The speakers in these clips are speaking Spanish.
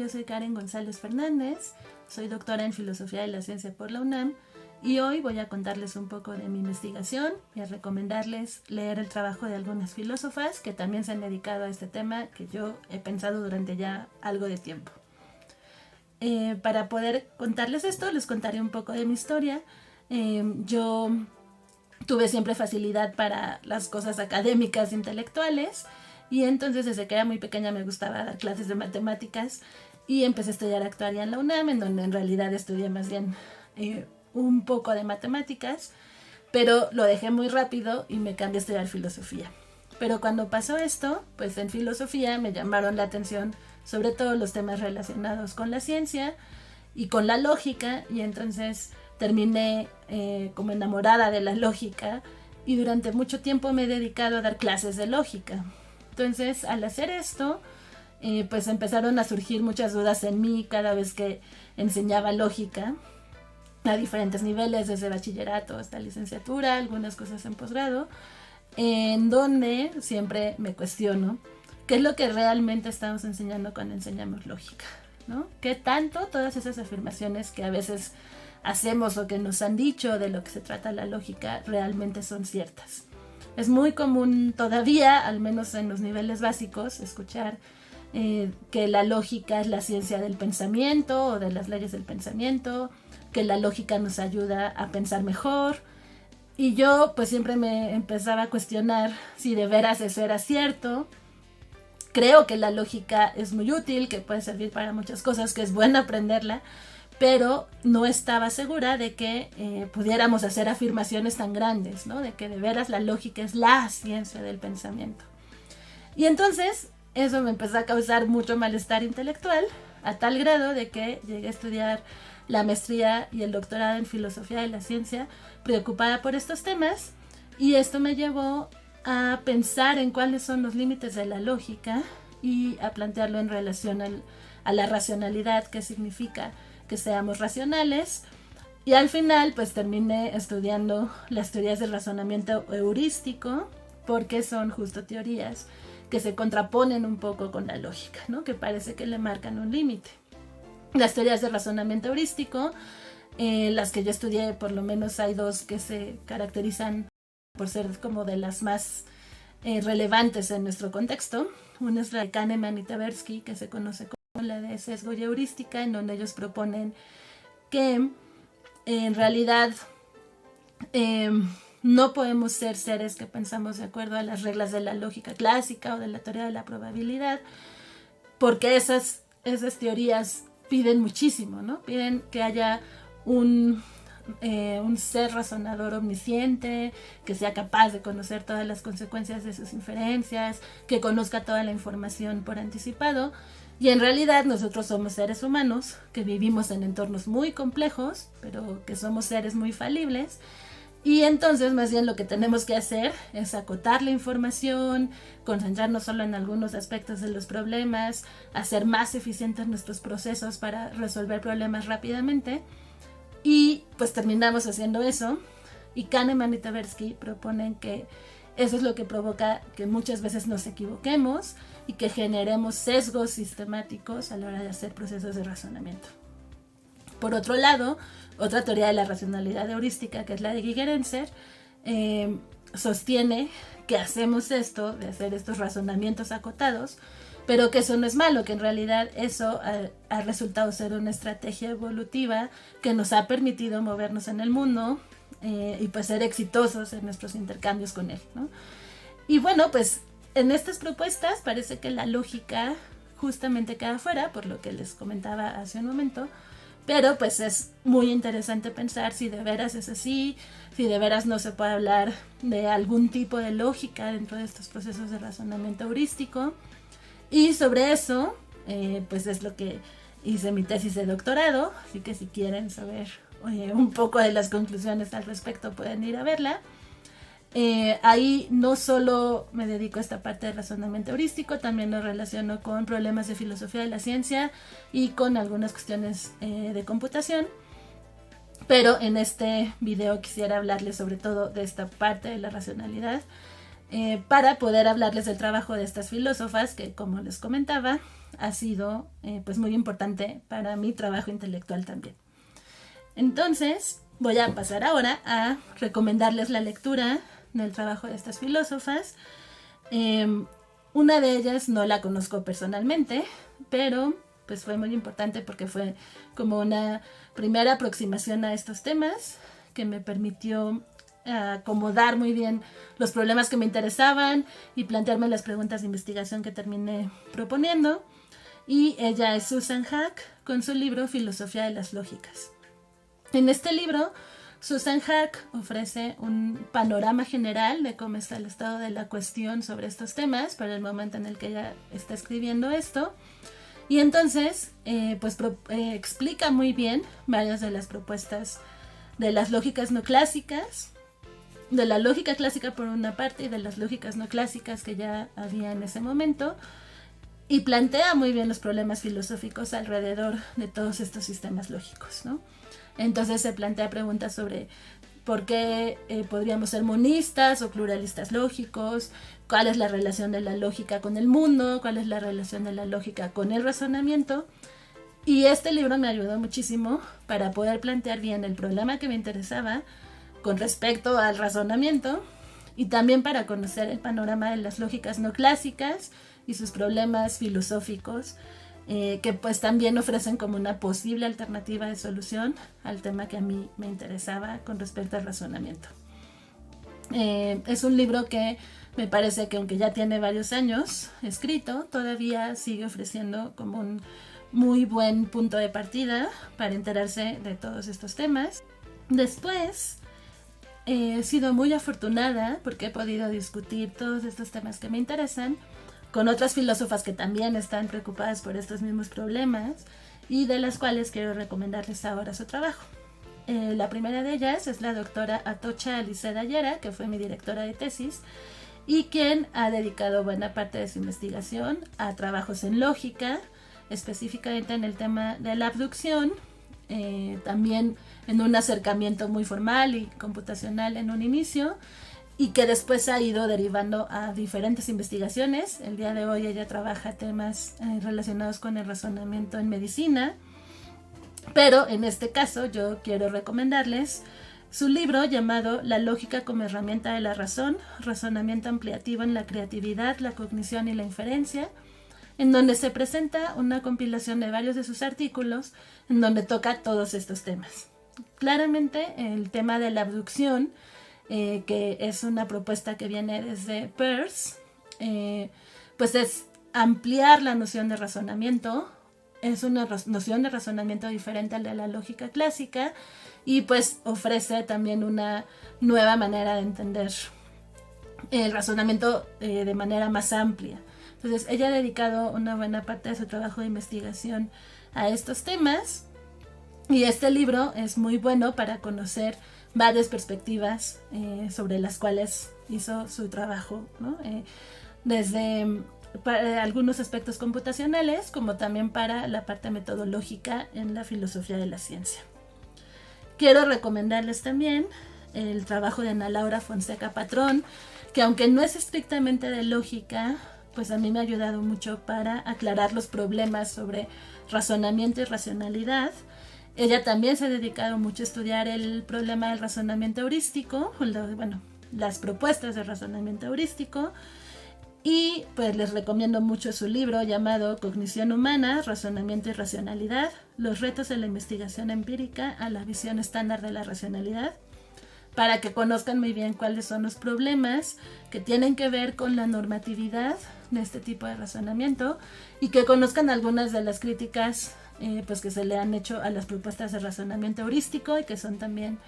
yo soy Karen González Fernández, soy doctora en Filosofía de la Ciencia por la UNAM y hoy voy a contarles un poco de mi investigación y a recomendarles leer el trabajo de algunas filósofas que también se han dedicado a este tema que yo he pensado durante ya algo de tiempo. Para poder contarles esto, les contaré un poco de mi historia. Yo tuve siempre facilidad para las cosas académicas, intelectuales, y entonces desde que era muy pequeña me gustaba dar clases de matemáticas y empecé a estudiar actuaría en la UNAM, en donde en realidad estudié más bien un poco de matemáticas, pero lo dejé muy rápido y me cambié a estudiar filosofía. Pero cuando pasó esto, pues en filosofía me llamaron la atención sobre todo los temas relacionados con la ciencia y con la lógica, y entonces terminé como enamorada de la lógica y durante mucho tiempo me he dedicado a dar clases de lógica. Entonces, al hacer esto, pues empezaron a surgir muchas dudas en mí cada vez que enseñaba lógica a diferentes niveles, desde bachillerato hasta licenciatura, algunas cosas en posgrado, en donde siempre me cuestiono qué es lo que realmente estamos enseñando cuando enseñamos lógica, ¿no? ¿Qué tanto todas esas afirmaciones que a veces hacemos o que nos han dicho de lo que se trata la lógica realmente son ciertas? Es muy común todavía, al menos en los niveles básicos, escuchar que la lógica es la ciencia del pensamiento o de las leyes del pensamiento, que la lógica nos ayuda a pensar mejor. Y yo pues siempre me empezaba a cuestionar si de veras eso era cierto. Creo que la lógica es muy útil, que puede servir para muchas cosas, que es bueno aprenderla, pero no estaba segura de que pudiéramos hacer afirmaciones tan grandes, ¿no? De que de veras la lógica es la ciencia del pensamiento. Y entonces eso me empezó a causar mucho malestar intelectual, a tal grado de que llegué a estudiar la maestría y el doctorado en filosofía de la ciencia, preocupada por estos temas, y esto me llevó a pensar en cuáles son los límites de la lógica y a plantearlo en relación a la racionalidad, qué significa que seamos racionales. Y al final pues terminé estudiando las teorías del razonamiento heurístico, porque son justo teorías que se contraponen un poco con la lógica, ¿no? Que parece que le marcan un límite. Las teorías del razonamiento heurístico, las que yo estudié, por lo menos hay dos que se caracterizan por ser como de las más relevantes en nuestro contexto. Una es la de Kahneman y Tversky, que se conoce como la de sesgo y heurística, en donde ellos proponen que en realidad no podemos ser seres que pensamos de acuerdo a las reglas de la lógica clásica o de la teoría de la probabilidad, porque esas teorías piden muchísimo, ¿no? Piden que haya un ser razonador omnisciente, que sea capaz de conocer todas las consecuencias de sus inferencias, que conozca toda la información por anticipado. Y en realidad nosotros somos seres humanos que vivimos en entornos muy complejos, pero que somos seres muy falibles. Y entonces más bien lo que tenemos que hacer es acotar la información, concentrarnos solo en algunos aspectos de los problemas, hacer más eficientes nuestros procesos para resolver problemas rápidamente. Y pues terminamos haciendo eso, y Kahneman y Tversky proponen que eso es lo que provoca que muchas veces nos equivoquemos y que generemos sesgos sistemáticos a la hora de hacer procesos de razonamiento. Por otro lado, otra teoría de la racionalidad heurística, que es la de Gigerenzer, sostiene que hacemos esto, de hacer estos razonamientos acotados, pero que eso no es malo, que en realidad eso ha resultado ser una estrategia evolutiva que nos ha permitido movernos en el mundo y pues ser exitosos en nuestros intercambios con él, ¿no? Y bueno, pues en estas propuestas parece que la lógica justamente queda fuera, por lo que les comentaba hace un momento, pero pues es muy interesante pensar si de veras es así, si de veras no se puede hablar de algún tipo de lógica dentro de estos procesos de razonamiento heurístico. Y sobre eso, pues es lo que hice mi tesis de doctorado, así que si quieren saber un poco de las conclusiones al respecto pueden ir a verla. Ahí no solo me dedico a esta parte de razonamiento heurístico, también lo relaciono con problemas de filosofía de la ciencia y con algunas cuestiones de computación. Pero en este video quisiera hablarles sobre todo de esta parte de la racionalidad, para poder hablarles del trabajo de estas filósofas que, como les comentaba, ha sido pues muy importante para mi trabajo intelectual también. Entonces, voy a pasar ahora a recomendarles la lectura del trabajo de estas filósofas. Una de ellas no la conozco personalmente, pero pues fue muy importante porque fue como una primera aproximación a estos temas que me permitió acomodar muy bien los problemas que me interesaban y plantearme las preguntas de investigación que terminé proponiendo. Y ella es Susan Haack con su libro Filosofía de las Lógicas. En este libro, Susan Haack ofrece un panorama general de cómo está el estado de la cuestión sobre estos temas para el momento en el que ella está escribiendo esto. Y entonces, explica muy bien varias de las propuestas de las lógicas no clásicas, de la lógica clásica por una parte y de las lógicas no clásicas que ya había en ese momento, y plantea muy bien los problemas filosóficos alrededor de todos estos sistemas lógicos, ¿no? Entonces se plantea preguntas sobre por qué podríamos ser monistas o pluralistas lógicos, cuál es la relación de la lógica con el mundo, cuál es la relación de la lógica con el razonamiento. Y este libro me ayudó muchísimo para poder plantear bien el problema que me interesaba con respecto al razonamiento y también para conocer el panorama de las lógicas no clásicas y sus problemas filosóficos, que pues también ofrecen como una posible alternativa de solución al tema que a mí me interesaba con respecto al razonamiento. Es un libro que me parece que aunque ya tiene varios años escrito, todavía sigue ofreciendo como un muy buen punto de partida para enterarse de todos estos temas. Después, he sido muy afortunada porque he podido discutir todos estos temas que me interesan con otras filósofas que también están preocupadas por estos mismos problemas y de las cuales quiero recomendarles ahora su trabajo. La primera de ellas es la doctora Atocha Alice Dayera, que fue mi directora de tesis y quien ha dedicado buena parte de su investigación a trabajos en lógica, específicamente en el tema de la abducción, también en un acercamiento muy formal y computacional en un inicio, y que después ha ido derivando a diferentes investigaciones. El día de hoy ella trabaja temas relacionados con el razonamiento en medicina, pero en este caso yo quiero recomendarles su libro llamado La lógica como herramienta de la razón, razonamiento ampliativo en la creatividad, la cognición y la inferencia, en donde se presenta una compilación de varios de sus artículos en donde toca todos estos temas. Claramente el tema de la abducción, que es una propuesta que viene desde Peirce, pues es ampliar la noción de razonamiento. Es una noción de razonamiento diferente al de la lógica clásica y pues ofrece también una nueva manera de entender el razonamiento de manera más amplia. Entonces ella ha dedicado una buena parte de su trabajo de investigación a estos temas y este libro es muy bueno para conocer varias perspectivas sobre las cuales hizo su trabajo, ¿no? Desde para algunos aspectos computacionales como también para la parte metodológica en la filosofía de la ciencia. Quiero recomendarles también el trabajo de Ana Laura Fonseca Patrón, que aunque no es estrictamente de lógica, pues a mí me ha ayudado mucho para aclarar los problemas sobre razonamiento y racionalidad. Ella también se ha dedicado mucho a estudiar el problema del razonamiento heurístico, las propuestas de razonamiento heurístico, y pues les recomiendo mucho su libro llamado Cognición humana, razonamiento y racionalidad, los retos de la investigación empírica a la visión estándar de la racionalidad, para que conozcan muy bien cuáles son los problemas que tienen que ver con la normatividad de este tipo de razonamiento y que conozcan algunas de las críticas pues que se le han hecho a las propuestas de razonamiento heurístico y que son también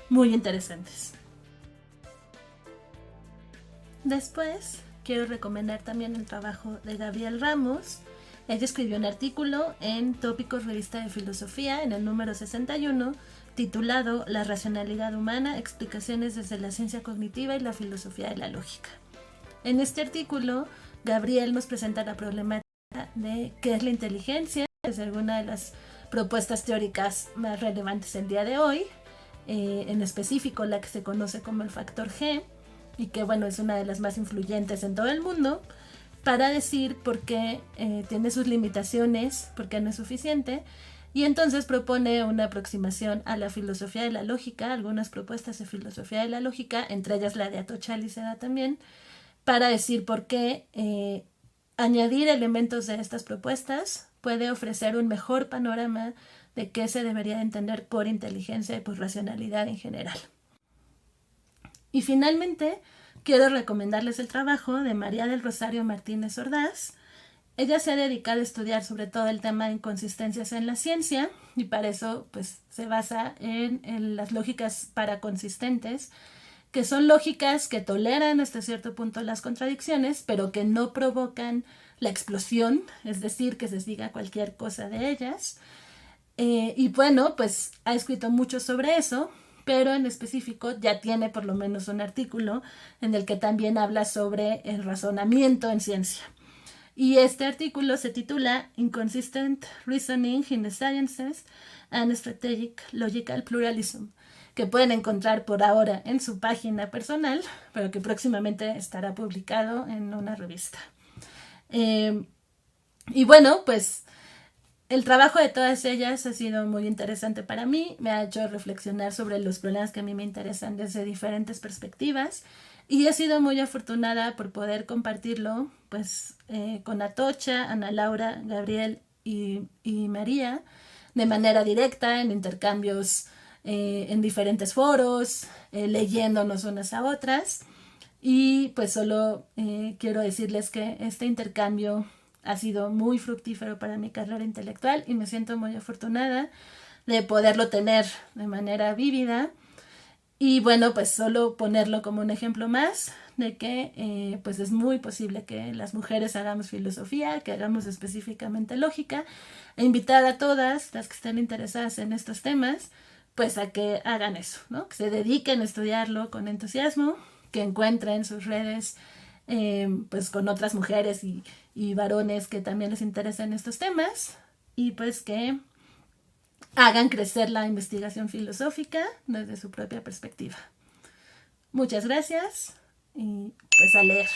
muy interesantes. Después quiero recomendar también el trabajo de Gabriel Ramos. Ella escribió un artículo en Tópicos Revista de Filosofía en el número 61 titulado La racionalidad humana, explicaciones desde la ciencia cognitiva y la filosofía de la lógica. En este artículo, Gabriel nos presenta la problemática de qué es la inteligencia, es alguna de las propuestas teóricas más relevantes el día de hoy, en específico la que se conoce como el factor G, y que bueno, es una de las más influyentes en todo el mundo, para decir por qué tiene sus limitaciones, por qué no es suficiente, y entonces propone una aproximación a la filosofía de la lógica, algunas propuestas de filosofía de la lógica, entre ellas la de Atocha Liceda también, para decir por qué añadir elementos de estas propuestas puede ofrecer un mejor panorama de qué se debería entender por inteligencia y por racionalidad en general. Y finalmente, quiero recomendarles el trabajo de María del Rosario Martínez Ordaz. Ella se ha dedicado a estudiar sobre todo el tema de inconsistencias en la ciencia y para eso pues, se basa en las lógicas paraconsistentes, que son lógicas que toleran hasta cierto punto las contradicciones, pero que no provocan la explosión, es decir, que se diga cualquier cosa de ellas. Y bueno, pues ha escrito mucho sobre eso, pero en específico ya tiene por lo menos un artículo en el que también habla sobre el razonamiento en ciencia. Y este artículo se titula Inconsistent Reasoning in the Sciences and Strategic Logical Pluralism, que pueden encontrar por ahora en su página personal, pero que próximamente estará publicado en una revista. Y bueno, pues el trabajo de todas ellas ha sido muy interesante para mí, me ha hecho reflexionar sobre los problemas que a mí me interesan desde diferentes perspectivas y he sido muy afortunada por poder compartirlo pues, con Atocha, Ana Laura, Gabriel y María de manera directa en intercambios en diferentes foros, leyéndonos unas a otras. Y pues solo quiero decirles que este intercambio ha sido muy fructífero para mi carrera intelectual y me siento muy afortunada de poderlo tener de manera vívida. Y bueno, pues solo ponerlo como un ejemplo más de que pues es muy posible que las mujeres hagamos filosofía, que hagamos específicamente lógica, e invitar a todas las que estén interesadas en estos temas, pues a que hagan eso, ¿no? Que se dediquen a estudiarlo con entusiasmo, que encuentren sus redes pues con otras mujeres y varones que también les interesan estos temas y pues que hagan crecer la investigación filosófica desde su propia perspectiva. Muchas gracias y pues a leer.